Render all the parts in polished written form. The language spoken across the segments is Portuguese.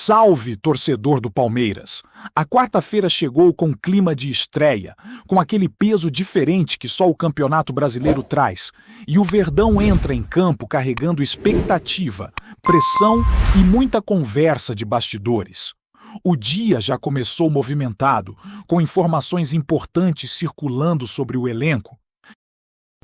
Salve, torcedor do Palmeiras! A quarta-feira chegou com clima de estreia, com aquele peso diferente que só o Campeonato Brasileiro traz. E o Verdão entra em campo carregando expectativa, pressão e muita conversa de bastidores. O dia já começou movimentado, com informações importantes circulando sobre o elenco,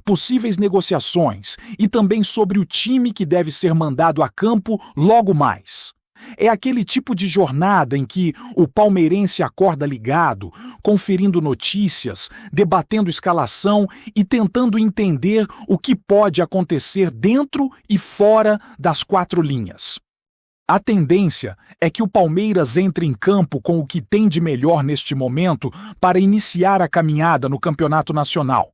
possíveis negociações e também sobre o time que deve ser mandado a campo logo mais. É aquele tipo de jornada em que o palmeirense acorda ligado, conferindo notícias, debatendo escalação e tentando entender o que pode acontecer dentro e fora das quatro linhas. A tendência é que o Palmeiras entre em campo com o que tem de melhor neste momento para iniciar a caminhada no Campeonato Nacional.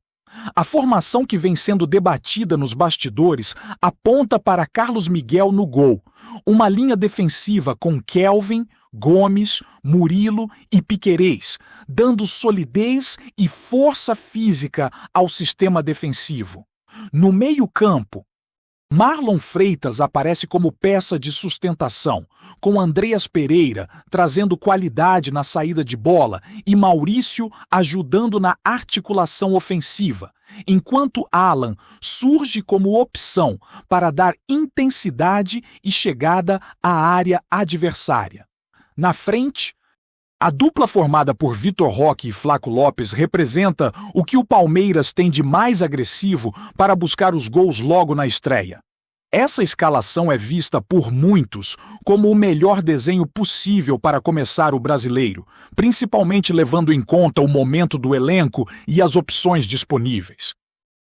A formação que vem sendo debatida nos bastidores aponta para Carlos Miguel no gol, uma linha defensiva com Kelvin, Gomes, Murilo e Piquerez, dando solidez e força física ao sistema defensivo. No meio-campo, Marlon Freitas aparece como peça de sustentação, com Andreas Pereira trazendo qualidade na saída de bola e Maurício ajudando na articulação ofensiva, enquanto Alan surge como opção para dar intensidade e chegada à área adversária. Na frente, a dupla formada por Vitor Roque e Flaco Lopes representa o que o Palmeiras tem de mais agressivo para buscar os gols logo na estreia. Essa escalação é vista por muitos como o melhor desenho possível para começar o Brasileiro, principalmente levando em conta o momento do elenco e as opções disponíveis.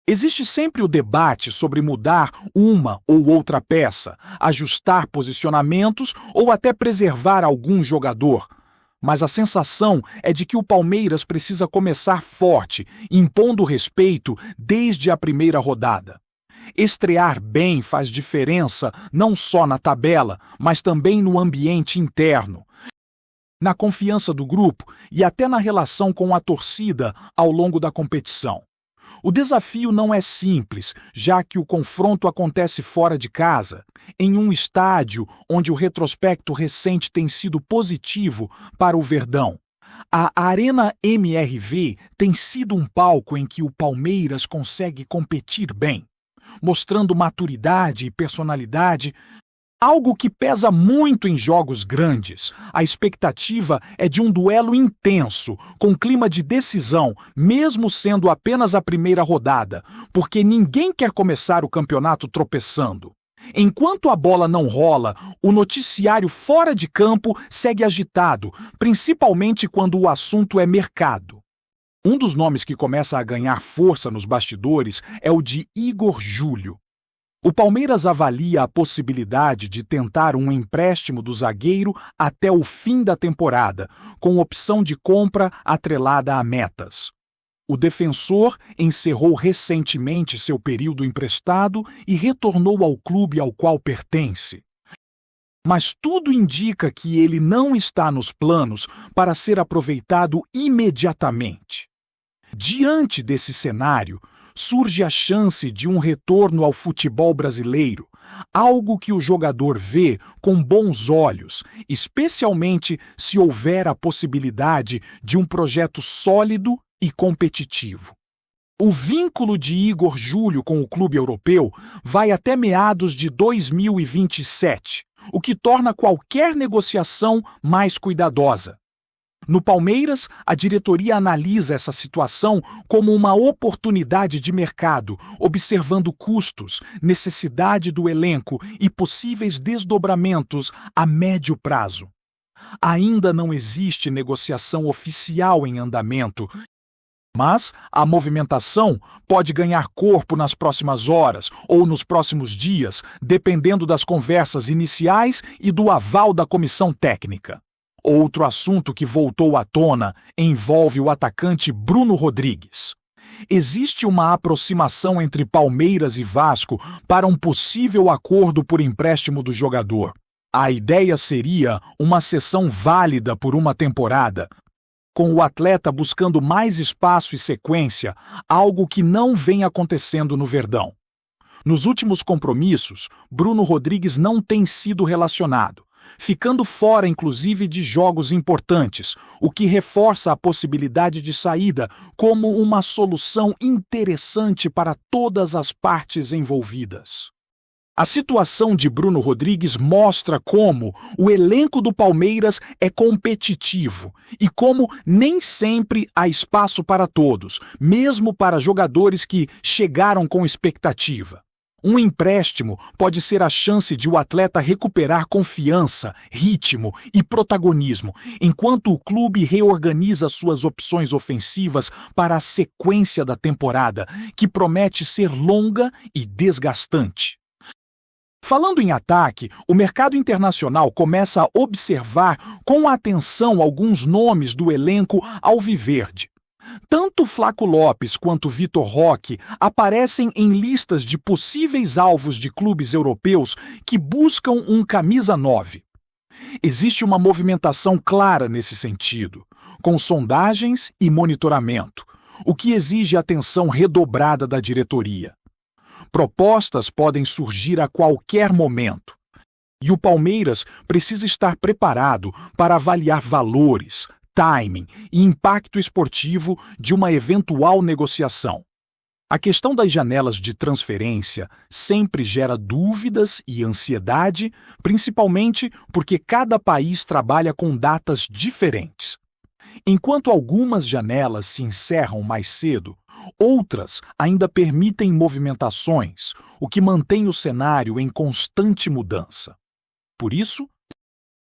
Existe sempre o debate sobre mudar uma ou outra peça, ajustar posicionamentos ou até preservar algum jogador. Mas a sensação é de que o Palmeiras precisa começar forte, impondo respeito desde a primeira rodada. Estrear bem faz diferença não só na tabela, mas também no ambiente interno, na confiança do grupo e até na relação com a torcida ao longo da competição. O desafio não é simples, já que o confronto acontece fora de casa, em um estádio onde o retrospecto recente tem sido positivo para o Verdão. A Arena MRV tem sido um palco em que o Palmeiras consegue competir bem, mostrando maturidade e personalidade, algo que pesa muito em jogos grandes. A expectativa é de um duelo intenso, com clima de decisão, mesmo sendo apenas a primeira rodada, porque ninguém quer começar o campeonato tropeçando. Enquanto a bola não rola, o noticiário fora de campo segue agitado, principalmente quando o assunto é mercado. Um dos nomes que começa a ganhar força nos bastidores é o de Igor Júlio. O Palmeiras avalia a possibilidade de tentar um empréstimo do zagueiro até o fim da temporada, com opção de compra atrelada a metas. O defensor encerrou recentemente seu período emprestado e retornou ao clube ao qual pertence. Mas tudo indica que ele não está nos planos para ser aproveitado imediatamente. Diante desse cenário, surge a chance de um retorno ao futebol brasileiro, algo que o jogador vê com bons olhos, especialmente se houver a possibilidade de um projeto sólido e competitivo. O vínculo de Igor Júlio com o clube europeu vai até meados de 2027, o que torna qualquer negociação mais cuidadosa. No Palmeiras, a diretoria analisa essa situação como uma oportunidade de mercado, observando custos, necessidade do elenco e possíveis desdobramentos a médio prazo. Ainda não existe negociação oficial em andamento, mas a movimentação pode ganhar corpo nas próximas horas ou nos próximos dias, dependendo das conversas iniciais e do aval da comissão técnica. Outro assunto que voltou à tona envolve o atacante Bruno Rodrigues. Existe uma aproximação entre Palmeiras e Vasco para um possível acordo por empréstimo do jogador. A ideia seria uma cessão válida por uma temporada, com o atleta buscando mais espaço e sequência, algo que não vem acontecendo no Verdão. Nos últimos compromissos, Bruno Rodrigues não tem sido relacionado, ficando fora inclusive de jogos importantes, o que reforça a possibilidade de saída como uma solução interessante para todas as partes envolvidas. A situação de Bruno Rodrigues mostra como o elenco do Palmeiras é competitivo e como nem sempre há espaço para todos, mesmo para jogadores que chegaram com expectativa. Um empréstimo pode ser a chance de o atleta recuperar confiança, ritmo e protagonismo, enquanto o clube reorganiza suas opções ofensivas para a sequência da temporada, que promete ser longa e desgastante. Falando em ataque, o mercado internacional começa a observar com atenção alguns nomes do elenco alviverde. Tanto Flaco Lopes quanto Vitor Roque aparecem em listas de possíveis alvos de clubes europeus que buscam um camisa 9. Existe uma movimentação clara nesse sentido, com sondagens e monitoramento, o que exige atenção redobrada da diretoria. Propostas podem surgir a qualquer momento. E o Palmeiras precisa estar preparado para avaliar valores, timing e impacto esportivo de uma eventual negociação. A questão das janelas de transferência sempre gera dúvidas e ansiedade, principalmente porque cada país trabalha com datas diferentes. Enquanto algumas janelas se encerram mais cedo, outras ainda permitem movimentações, o que mantém o cenário em constante mudança. Por isso,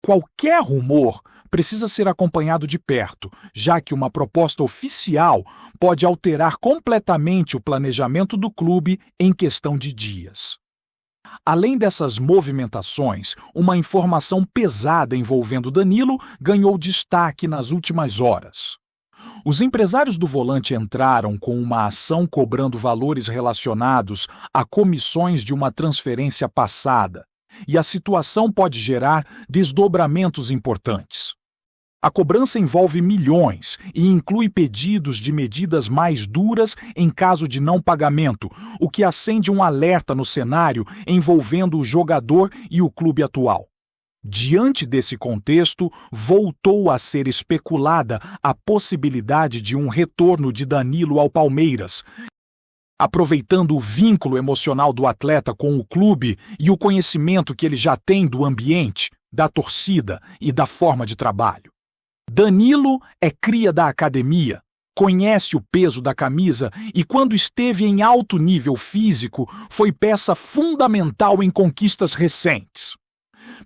qualquer rumor precisa ser acompanhado de perto, já que uma proposta oficial pode alterar completamente o planejamento do clube em questão de dias. Além dessas movimentações, uma informação pesada envolvendo Danilo ganhou destaque nas últimas horas. Os empresários do volante entraram com uma ação cobrando valores relacionados a comissões de uma transferência passada, e a situação pode gerar desdobramentos importantes. A cobrança envolve milhões e inclui pedidos de medidas mais duras em caso de não pagamento, o que acende um alerta no cenário envolvendo o jogador e o clube atual. Diante desse contexto, voltou a ser especulada a possibilidade de um retorno de Danilo ao Palmeiras, aproveitando o vínculo emocional do atleta com o clube e o conhecimento que ele já tem do ambiente, da torcida e da forma de trabalho. Danilo é cria da academia, conhece o peso da camisa e, quando esteve em alto nível físico, foi peça fundamental em conquistas recentes.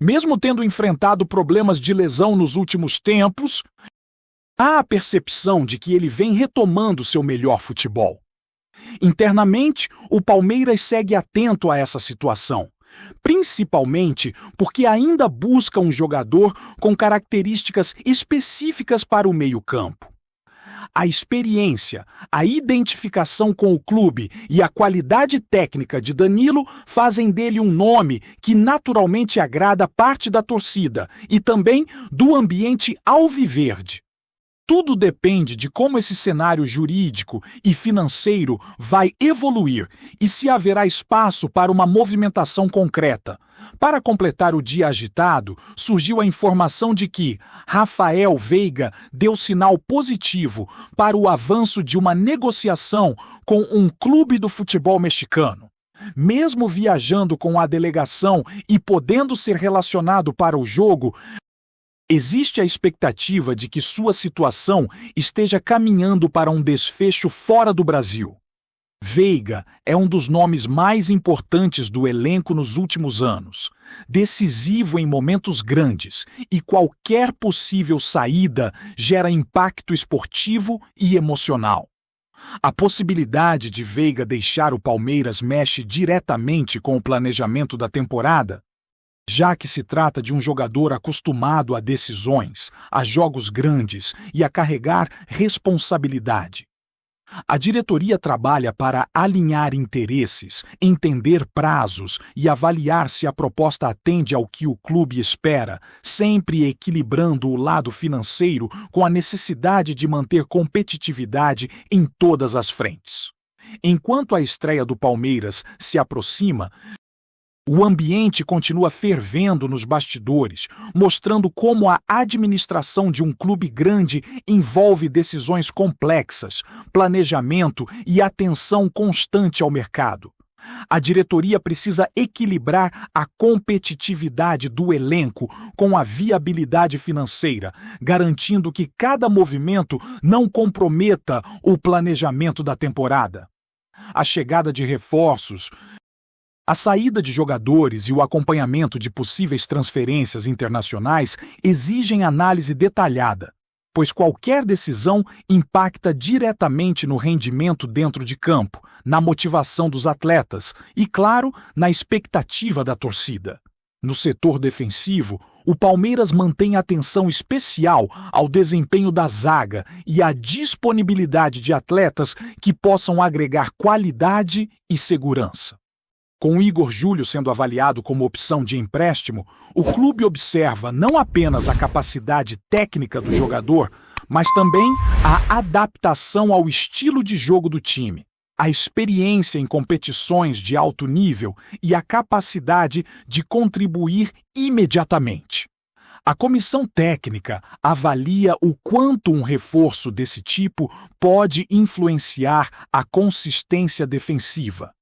Mesmo tendo enfrentado problemas de lesão nos últimos tempos, há a percepção de que ele vem retomando seu melhor futebol. Internamente, o Palmeiras segue atento a essa situação, principalmente porque ainda busca um jogador com características específicas para o meio-campo. A experiência, a identificação com o clube e a qualidade técnica de Danilo fazem dele um nome que naturalmente agrada parte da torcida e também do ambiente alviverde. Tudo depende de como esse cenário jurídico e financeiro vai evoluir e se haverá espaço para uma movimentação concreta. Para completar o dia agitado, surgiu a informação de que Rafael Veiga deu sinal positivo para o avanço de uma negociação com um clube do futebol mexicano. Mesmo viajando com a delegação e podendo ser relacionado para o jogo, existe a expectativa de que sua situação esteja caminhando para um desfecho fora do Brasil. Veiga é um dos nomes mais importantes do elenco nos últimos anos, decisivo em momentos grandes, e qualquer possível saída gera impacto esportivo e emocional. A possibilidade de Veiga deixar o Palmeiras mexe diretamente com o planejamento da temporada, já que se trata de um jogador acostumado a decisões, a jogos grandes e a carregar responsabilidade. A diretoria trabalha para alinhar interesses, entender prazos e avaliar se a proposta atende ao que o clube espera, sempre equilibrando o lado financeiro com a necessidade de manter competitividade em todas as frentes. Enquanto a estreia do Palmeiras se aproxima, O ambiente continua fervendo nos bastidores, mostrando como a administração de um clube grande envolve decisões complexas, planejamento e atenção constante ao mercado. A diretoria precisa equilibrar a competitividade do elenco com a viabilidade financeira, garantindo que cada movimento não comprometa o planejamento da temporada. A chegada de reforços, a saída de jogadores e o acompanhamento de possíveis transferências internacionais exigem análise detalhada, pois qualquer decisão impacta diretamente no rendimento dentro de campo, na motivação dos atletas e, claro, na expectativa da torcida. No setor defensivo, o Palmeiras mantém atenção especial ao desempenho da zaga e à disponibilidade de atletas que possam agregar qualidade e segurança. Com o Igor Júlio sendo avaliado como opção de empréstimo, o clube observa não apenas a capacidade técnica do jogador, mas também a adaptação ao estilo de jogo do time, a experiência em competições de alto nível e a capacidade de contribuir imediatamente. A comissão técnica avalia o quanto um reforço desse tipo pode influenciar a consistência defensiva,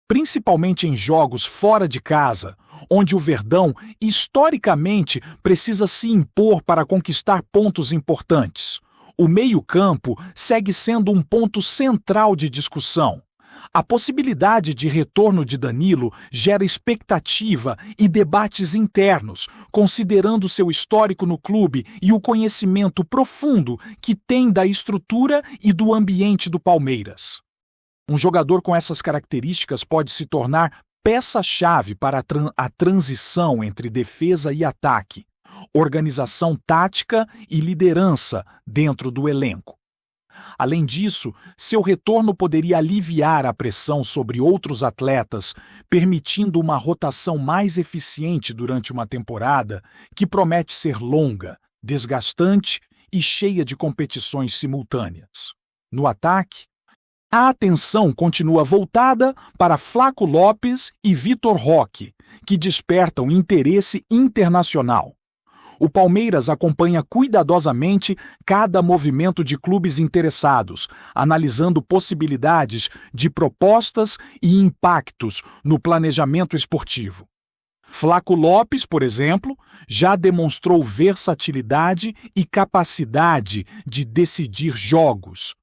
principalmente em jogos fora de casa, onde o Verdão historicamente precisa se impor para conquistar pontos importantes. O meio-campo segue sendo um ponto central de discussão. A possibilidade de retorno de Danilo gera expectativa e debates internos, considerando seu histórico no clube e o conhecimento profundo que tem da estrutura e do ambiente do Palmeiras. Um jogador com essas características pode se tornar peça-chave para a transição entre defesa e ataque, organização tática e liderança dentro do elenco. Além disso, seu retorno poderia aliviar a pressão sobre outros atletas, permitindo uma rotação mais eficiente durante uma temporada que promete ser longa, desgastante e cheia de competições simultâneas. No ataque, a atenção continua voltada para Flaco Lopes e Vitor Roque, que despertam interesse internacional. O Palmeiras acompanha cuidadosamente cada movimento de clubes interessados, analisando possibilidades de propostas e impactos no planejamento esportivo. Flaco Lopes, por exemplo, já demonstrou versatilidade e capacidade de decidir jogos,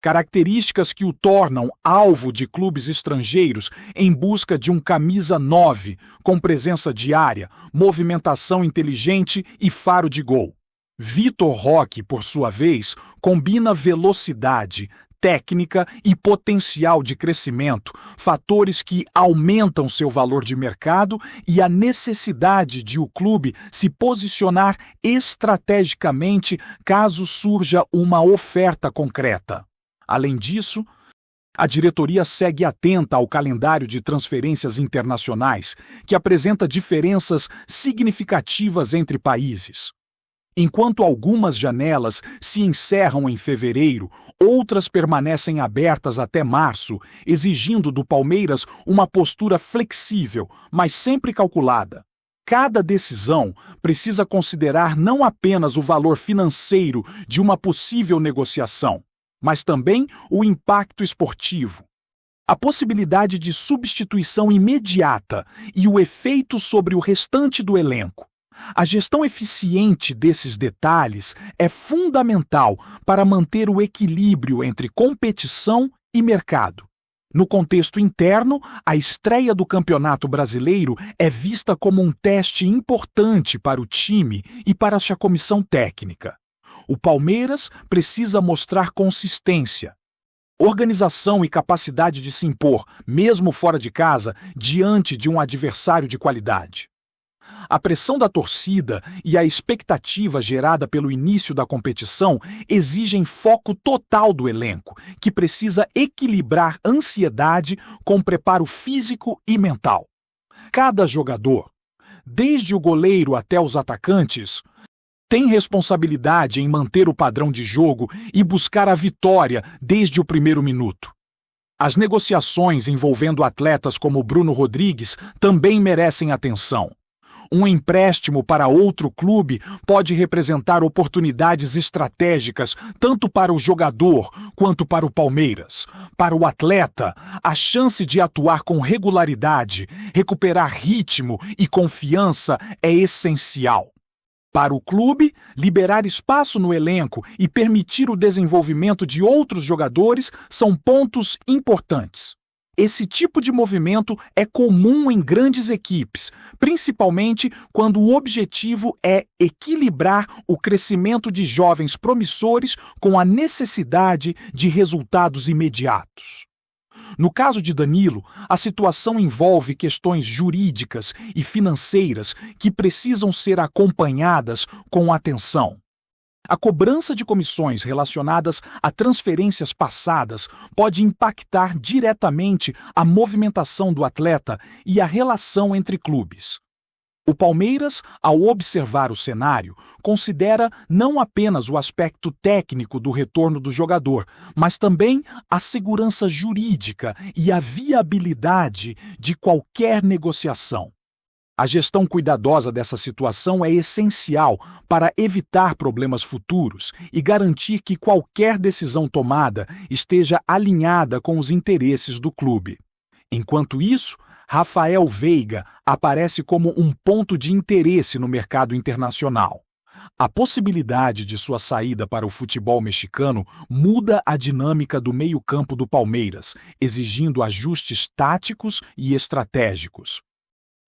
características que o tornam alvo de clubes estrangeiros em busca de um camisa 9, com presença diária, movimentação inteligente e faro de gol. Vitor Roque, por sua vez, combina velocidade, técnica e potencial de crescimento, fatores que aumentam seu valor de mercado e a necessidade de o clube se posicionar estrategicamente caso surja uma oferta concreta. Além disso, a diretoria segue atenta ao calendário de transferências internacionais, que apresenta diferenças significativas entre países. Enquanto algumas janelas se encerram em fevereiro, outras permanecem abertas até março, exigindo do Palmeiras uma postura flexível, mas sempre calculada. Cada decisão precisa considerar não apenas o valor financeiro de uma possível negociação, mas também o impacto esportivo, a possibilidade de substituição imediata e o efeito sobre o restante do elenco. A gestão eficiente desses detalhes é fundamental para manter o equilíbrio entre competição e mercado. No contexto interno, a estreia do Campeonato Brasileiro é vista como um teste importante para o time e para a comissão técnica. O Palmeiras precisa mostrar consistência, organização e capacidade de se impor, mesmo fora de casa, diante de um adversário de qualidade. A pressão da torcida e a expectativa gerada pelo início da competição exigem foco total do elenco, que precisa equilibrar ansiedade com preparo físico e mental. Cada jogador, desde o goleiro até os atacantes, tem responsabilidade em manter o padrão de jogo e buscar a vitória desde o primeiro minuto. As negociações envolvendo atletas como Bruno Rodrigues também merecem atenção. Um empréstimo para outro clube pode representar oportunidades estratégicas tanto para o jogador quanto para o Palmeiras. Para o atleta, a chance de atuar com regularidade, recuperar ritmo e confiança é essencial. Para o clube, liberar espaço no elenco e permitir o desenvolvimento de outros jogadores são pontos importantes. Esse tipo de movimento é comum em grandes equipes, principalmente quando o objetivo é equilibrar o crescimento de jovens promissores com a necessidade de resultados imediatos. No caso de Danilo, a situação envolve questões jurídicas e financeiras que precisam ser acompanhadas com atenção. A cobrança de comissões relacionadas a transferências passadas pode impactar diretamente a movimentação do atleta e a relação entre clubes. O Palmeiras, ao observar o cenário, considera não apenas o aspecto técnico do retorno do jogador, mas também a segurança jurídica e a viabilidade de qualquer negociação. A gestão cuidadosa dessa situação é essencial para evitar problemas futuros e garantir que qualquer decisão tomada esteja alinhada com os interesses do clube. Enquanto isso, Rafael Veiga aparece como um ponto de interesse no mercado internacional. A possibilidade de sua saída para o futebol mexicano muda a dinâmica do meio-campo do Palmeiras, exigindo ajustes táticos e estratégicos.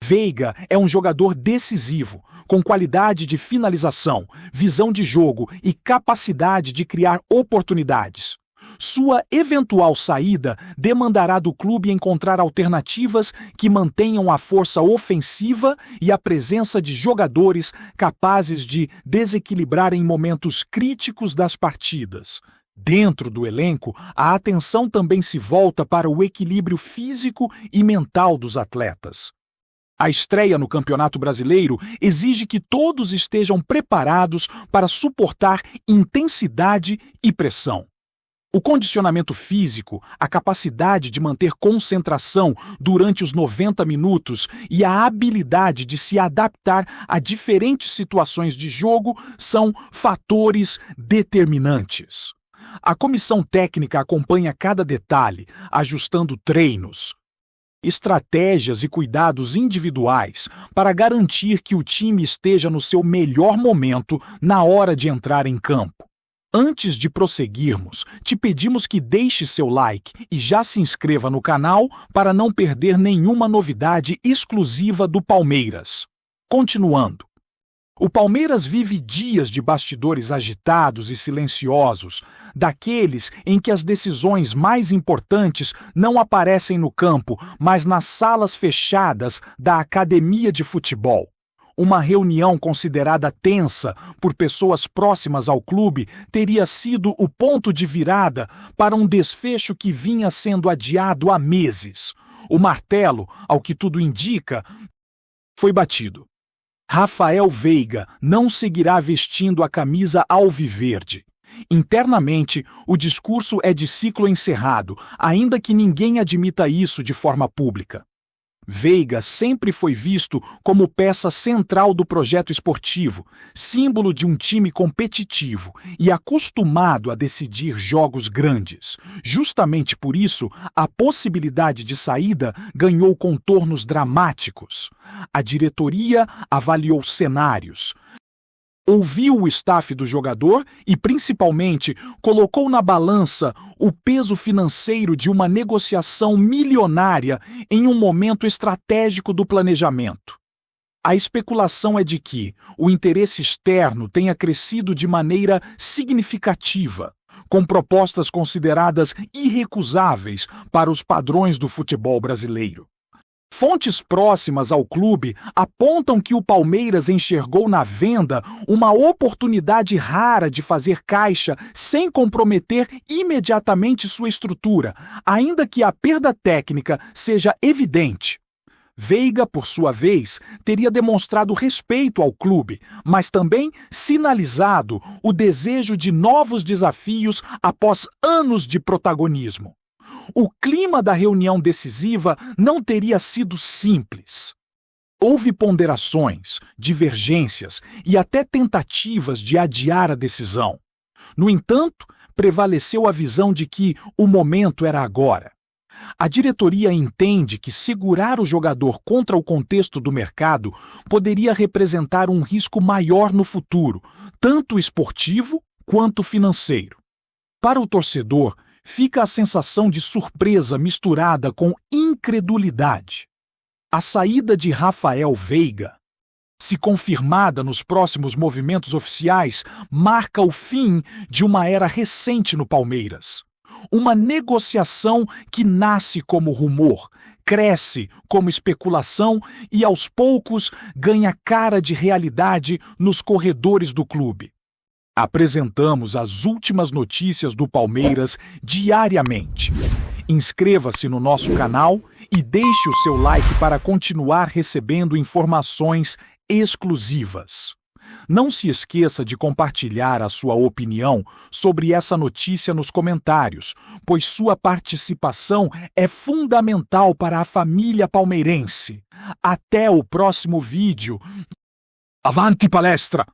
Veiga é um jogador decisivo, com qualidade de finalização, visão de jogo e capacidade de criar oportunidades. Sua eventual saída demandará do clube encontrar alternativas que mantenham a força ofensiva e a presença de jogadores capazes de desequilibrar em momentos críticos das partidas. Dentro do elenco, a atenção também se volta para o equilíbrio físico e mental dos atletas. A estreia no Campeonato Brasileiro exige que todos estejam preparados para suportar intensidade e pressão. O condicionamento físico, a capacidade de manter concentração durante os 90 minutos e a habilidade de se adaptar a diferentes situações de jogo são fatores determinantes. A comissão técnica acompanha cada detalhe, ajustando treinos, estratégias e cuidados individuais para garantir que o time esteja no seu melhor momento na hora de entrar em campo. Antes de prosseguirmos, te pedimos que deixe seu like e já se inscreva no canal para não perder nenhuma novidade exclusiva do Palmeiras. Continuando. O Palmeiras vive dias de bastidores agitados e silenciosos, daqueles em que as decisões mais importantes não aparecem no campo, mas nas salas fechadas da academia de futebol. Uma reunião considerada tensa por pessoas próximas ao clube teria sido o ponto de virada para um desfecho que vinha sendo adiado há meses. O martelo, ao que tudo indica, foi batido. Rafael Veiga não seguirá vestindo a camisa alviverde. Internamente, o discurso é de ciclo encerrado, ainda que ninguém admita isso de forma pública. Veiga sempre foi visto como peça central do projeto esportivo, símbolo de um time competitivo e acostumado a decidir jogos grandes. Justamente por isso, a possibilidade de saída ganhou contornos dramáticos. A diretoria avaliou cenários, ouviu o staff do jogador e, principalmente, colocou na balança o peso financeiro de uma negociação milionária em um momento estratégico do planejamento. A especulação é de que o interesse externo tenha crescido de maneira significativa, com propostas consideradas irrecusáveis para os padrões do futebol brasileiro. Fontes próximas ao clube apontam que o Palmeiras enxergou na venda uma oportunidade rara de fazer caixa sem comprometer imediatamente sua estrutura, ainda que a perda técnica seja evidente. Veiga, por sua vez, teria demonstrado respeito ao clube, mas também sinalizado o desejo de novos desafios após anos de protagonismo. O clima da reunião decisiva não teria sido simples. Houve ponderações, divergências e até tentativas de adiar a decisão. No entanto, prevaleceu a visão de que o momento era agora. A diretoria entende que segurar o jogador contra o contexto do mercado poderia representar um risco maior no futuro, tanto esportivo quanto financeiro. Para o torcedor, fica a sensação de surpresa misturada com incredulidade. A saída de Rafael Veiga, se confirmada nos próximos movimentos oficiais, marca o fim de uma era recente no Palmeiras. Uma negociação que nasce como rumor, cresce como especulação e, aos poucos, ganha cara de realidade nos corredores do clube. Apresentamos as últimas notícias do Palmeiras diariamente. Inscreva-se no nosso canal e deixe o seu like para continuar recebendo informações exclusivas. Não se esqueça de compartilhar a sua opinião sobre essa notícia nos comentários, pois sua participação é fundamental para a família palmeirense. Até o próximo vídeo. Avante palestra!